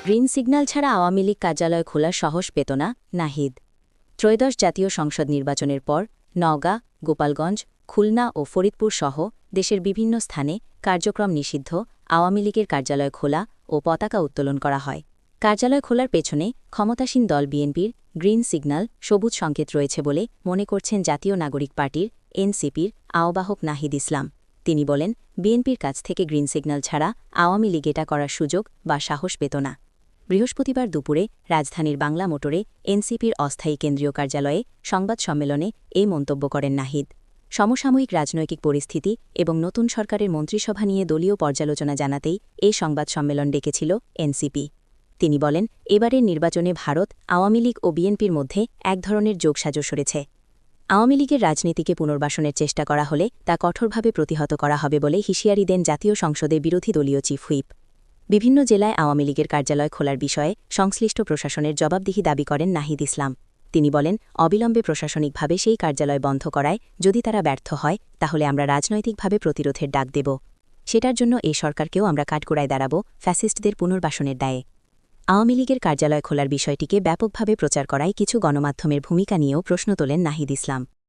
Green signal ছাড়া আওয়ামী লীগ কার্যালয় খোলার সাহস পেত না নাহিদ। ত্রয়োদশ জাতীয় সংসদ নির্বাচনের পর নওগাঁ, গোপালগঞ্জ, খুলনা ও ফরিদপুর সহ দেশের বিভিন্ন স্থানে কার্যক্রম নিষিদ্ধ আওয়ামী লীগের কার্যালয় খোলা ও পতাকা উত্তোলন করা হয়। কার্যালয় খোলার পেছনে ক্ষমতাসীন দল বিএনপির গ্রিন সিগন্যাল সবুজ সংকেত রয়েছে বলে মনে করছেন জাতীয় নাগরিক পার্টির এনসিপির আহ্বায়ক নাহিদ ইসলাম। তিনি বলেন, বিএনপির কাছ থেকে গ্রিন সিগন্যাল ছাড়া আওয়ামী লীগ এটা করার সুযোগ বা সাহস পেত না। বৃহস্পতিবার দুপুরে রাজধানীর বাংলা মোটরে এনসিপির অস্থায়ী কেন্দ্রীয় কার্যালয়ে সংবাদ সম্মেলনে এই মন্তব্য করেন নাহিদ। সমসাময়িক রাজনৈতিক পরিস্থিতি এবং নতুন সরকারের মন্ত্রিসভা নিয়ে দলীয় পর্যালোচনা জানাতেই এই সংবাদ সম্মেলন ডেকেছিল এনসিপি। তিনি বলেন, এবারের নির্বাচনে ভারত, আওয়ামী লীগ ও বিএনপির মধ্যে এক ধরনের যোগসাজশ সরেছে। আওয়ামী লীগের রাজনীতিকে পুনর্বাসনের চেষ্টা করা হলে তা কঠোরভাবে প্রতিহত করা হবে বলে হুঁশিয়ারি দেন জাতীয় সংসদে বিরোধী দলীয় চিফ হুইপ। বিভিন্ন জেলায় আওয়ামী লীগের কার্যালয় খোলার বিষয়ে সংশ্লিষ্ট প্রশাসনের জবাবদিহি দাবি করেন নাহিদ ইসলাম। তিনি বলেন, অবিলম্বে প্রশাসনিকভাবে সেই কার্যালয় বন্ধ করায় যদি তারা ব্যর্থ হয় তাহলে আমরা রাজনৈতিকভাবে প্রতিরোধের ডাক দেব। সেটার জন্য এই সরকারকেও আমরা কাঠগড়ায় দাঁড়াব ফ্যাসিস্টদের পুনর্বাসনের দায়ে। আওয়ামী লীগের কার্যালয় খোলার বিষয়টিকে ব্যাপকভাবে প্রচার করায় কিছু গণমাধ্যমের ভূমিকা নিয়েও প্রশ্ন তোলেন নাহিদ ইসলাম।